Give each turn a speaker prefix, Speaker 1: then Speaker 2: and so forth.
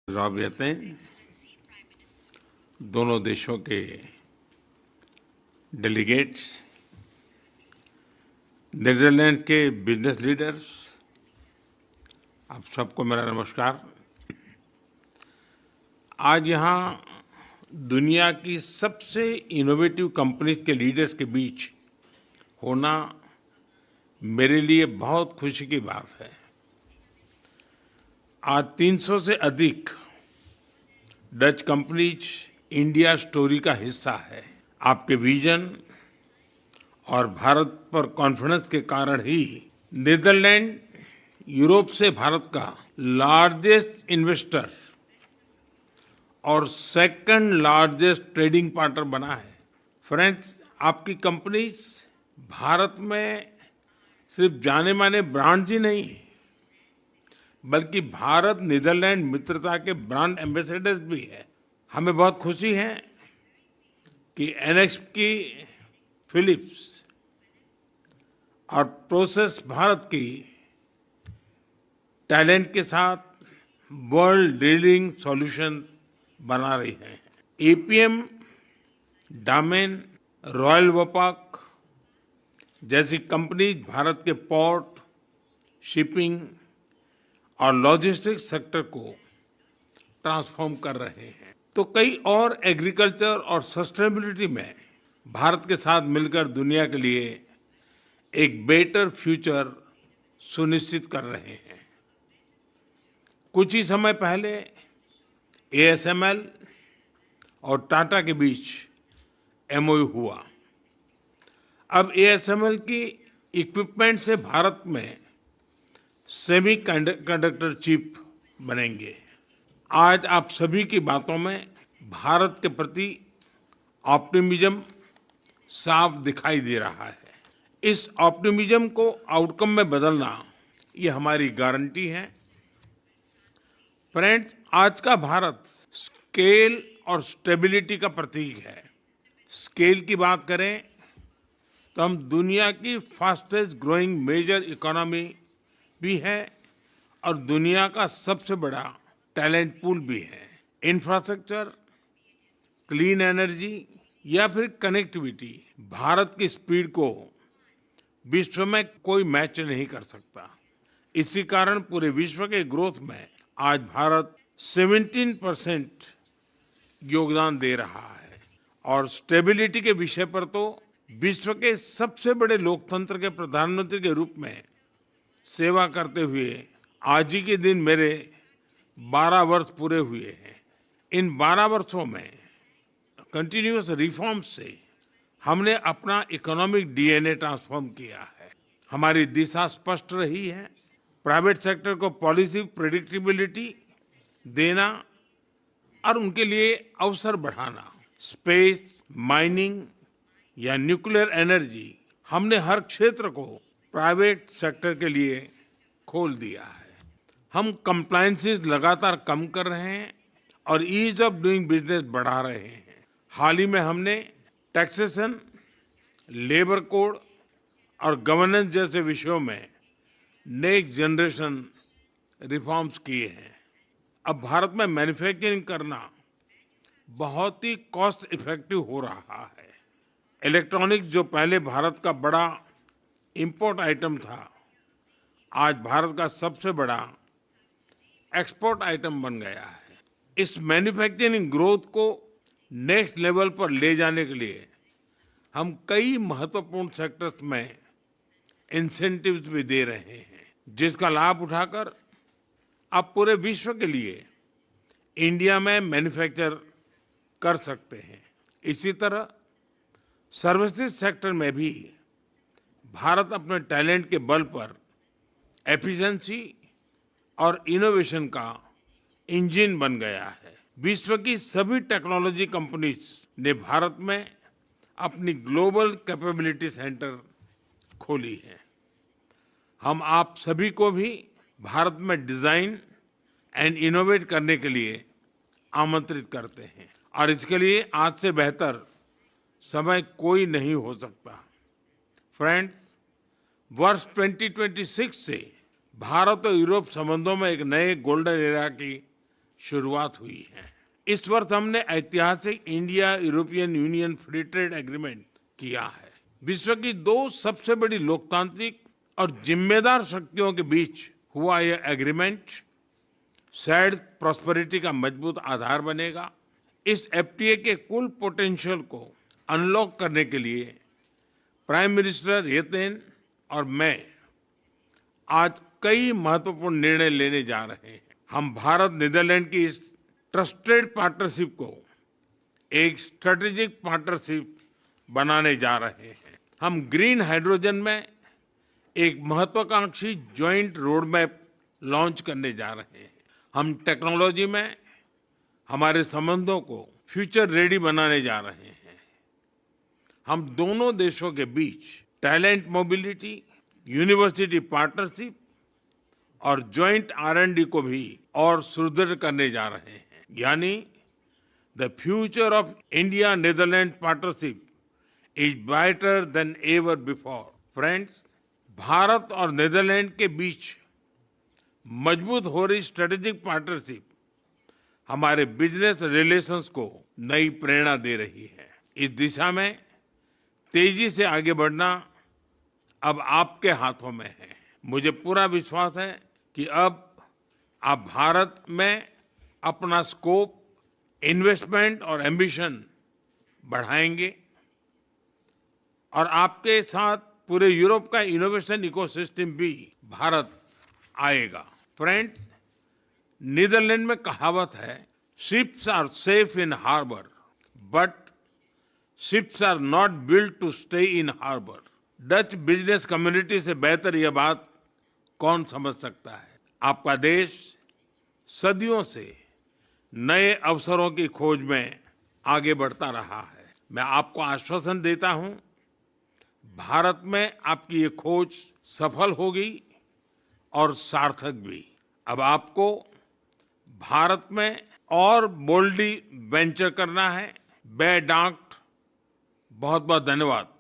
Speaker 1: राबियतें दोनों देशों के डेलीगेट्स, नीदरलैंड के बिजनेस लीडर्स, आप सबको मेरा नमस्कार। आज यहाँ दुनिया की सबसे इनोवेटिव कंपनीज के लीडर्स के बीच होना मेरे लिए बहुत खुशी की बात है। आज 300 से अधिक डच कंपनीज इंडिया स्टोरी का हिस्सा है। आपके विजन और भारत पर कॉन्फिडेंस के कारण ही नीदरलैंड यूरोप से भारत का लार्जेस्ट इन्वेस्टर और सेकंड लार्जेस्ट ट्रेडिंग पार्टनर बना है। फ्रेंड्स, आपकी कंपनीज भारत में सिर्फ जाने माने ब्रांड्स ही नहीं बल्कि भारत नीदरलैंड मित्रता के ब्रांड एम्बेसडर्स भी है। हमें बहुत खुशी है कि एनएक्स की फिलिप्स और प्रोसेस भारत की टैलेंट के साथ वर्ल्ड लीडिंग सॉल्यूशन बना रही है। एपीएम, डामेन, रॉयल वोपाक जैसी कंपनीज भारत के पोर्ट, शिपिंग और लॉजिस्टिक्स सेक्टर को ट्रांसफॉर्म कर रहे हैं। तो कई और एग्रीकल्चर और सस्टेनेबिलिटी में भारत के साथ मिलकर दुनिया के लिए एक बेटर फ्यूचर सुनिश्चित कर रहे हैं। कुछ ही समय पहले एएसएमएल और टाटा के बीच एमओयू हुआ। अब एएसएमएल की इक्विपमेंट से भारत में सेमी कंडक्टर चिप बनेंगे। आज आप सभी की बातों में भारत के प्रति ऑप्टिमिज्म साफ दिखाई दे रहा है। इस ऑप्टिमिज्म को आउटकम में बदलना ये हमारी गारंटी है। फ्रेंड्स, आज का भारत स्केल और स्टेबिलिटी का प्रतीक है। स्केल की बात करें तो हम दुनिया की फास्टेस्ट ग्रोइंग मेजर इकोनॉमी भी है और दुनिया का सबसे बड़ा टैलेंट पूल भी है। इंफ्रास्ट्रक्चर, क्लीन एनर्जी या फिर कनेक्टिविटी, भारत की स्पीड को विश्व में कोई मैच नहीं कर सकता। इसी कारण पूरे विश्व के ग्रोथ में आज भारत 17% योगदान दे रहा है। और स्टेबिलिटी के विषय पर तो विश्व के सबसे बड़े लोकतंत्र के प्रधानमंत्री के रूप में सेवा करते हुए आज ही के दिन मेरे 12 वर्ष पूरे हुए हैं। इन 12 वर्षों में कंटिन्यूअस रिफॉर्म से हमने अपना इकोनॉमिक डीएनए ट्रांसफॉर्म किया है। हमारी दिशा स्पष्ट रही है। प्राइवेट सेक्टर को पॉलिसी प्रेडिक्टेबिलिटी देना और उनके लिए अवसर बढ़ाना। स्पेस, माइनिंग या न्यूक्लियर एनर्जी, हमने हर क्षेत्र को प्राइवेट सेक्टर के लिए खोल दिया है। हम कंप्लायंसेस लगातार कम कर रहे हैं और ईज ऑफ डूइंग बिजनेस बढ़ा रहे हैं। हाल ही में हमने टैक्सेशन, लेबर कोड और गवर्नेंस जैसे विषयों में नेक्स्ट जनरेशन रिफॉर्म्स किए हैं। अब भारत में मैन्युफैक्चरिंग करना बहुत ही कॉस्ट इफेक्टिव हो रहा है। इलेक्ट्रॉनिक्स, जो पहले भारत का बड़ा इंपोर्ट आइटम था, आज भारत का सबसे बड़ा एक्सपोर्ट आइटम बन गया है। इस मैन्युफैक्चरिंग ग्रोथ को नेक्स्ट लेवल पर ले जाने के लिए हम कई महत्वपूर्ण सेक्टर्स में इंसेंटिव्स भी दे रहे हैं, जिसका लाभ उठाकर आप पूरे विश्व के लिए इंडिया में मैन्युफैक्चर कर सकते हैं। इसी तरह सर्विसेज सेक्टर में भी भारत अपने टैलेंट के बल पर एफिशिएंसी और इनोवेशन का इंजन बन गया है। विश्व की सभी टेक्नोलॉजी कंपनीज ने भारत में अपनी ग्लोबल कैपेबिलिटी सेंटर खोली है। हम आप सभी को भी भारत में डिजाइन एंड इनोवेट करने के लिए आमंत्रित करते हैं और इसके लिए आज से बेहतर समय कोई नहीं हो सकता। फ्रेंड्स, वर्ष 2026 से भारत और यूरोप संबंधों में एक नए गोल्डन एरा की शुरुआत हुई है। इस वर्ष हमने ऐतिहासिक India European union free trade agreement किया है। विश्व की दो सबसे बड़ी लोकतांत्रिक और जिम्मेदार शक्तियों के बीच हुआ यह एग्रीमेंट शेयर्ड प्रॉस्पेरिटी का मजबूत आधार बनेगा। इस एफटीए के कुल पोटेंशियल को अनलॉक करने के लिए प्राइम मिनिस्टर येतेन और मैं आज कई महत्वपूर्ण निर्णय लेने जा रहे हैं। हम भारत नीदरलैंड की इस ट्रस्टेड पार्टनरशिप को एक स्ट्रेटेजिक पार्टनरशिप बनाने जा रहे हैं। हम ग्रीन हाइड्रोजन में एक महत्वाकांक्षी ज्वाइंट रोड मैप लॉन्च करने जा रहे हैं। हम टेक्नोलॉजी में हमारे संबंधों को फ्यूचर रेडी बनाने जा रहे हैं। हम दोनों देशों के बीच टैलेंट मोबिलिटी, यूनिवर्सिटी पार्टनरशिप और ज्वाइंट R&D को भी और सुदृढ़ करने जा रहे हैं। यानी the future of India Netherlands partnership is brighter than ever before. Friends, Bharat और नीदरलैंड के बीच मजबूत हो रही स्ट्रेटेजिक पार्टनरशिप हमारे बिजनेस रिलेशंस को नई प्रेरणा दे रही है। इस दिशा में तेजी से आगे बढ़ना अब आपके हाथों में है। मुझे पूरा विश्वास है कि अब आप भारत में अपना स्कोप, इन्वेस्टमेंट और एम्बिशन बढ़ाएंगे और आपके साथ पूरे यूरोप का इनोवेशन इकोसिस्टम भी भारत आएगा। फ्रेंड्स, नीदरलैंड में कहावत है, ships are safe in harbour but ships are not built to stay in harbour. Dutch business community से बेहतर यह बात कौन समझ सकता है। आपका देश सदियों से नए अवसरों की खोज में आगे बढ़ता रहा है। मैं आपको आश्वासन देता हूं, भारत में आपकी ये खोज सफल होगी और सार्थक भी। अब आपको भारत में और बोल्डली वेंचर करना है। बेडांट बहुत बहुत धन्यवाद।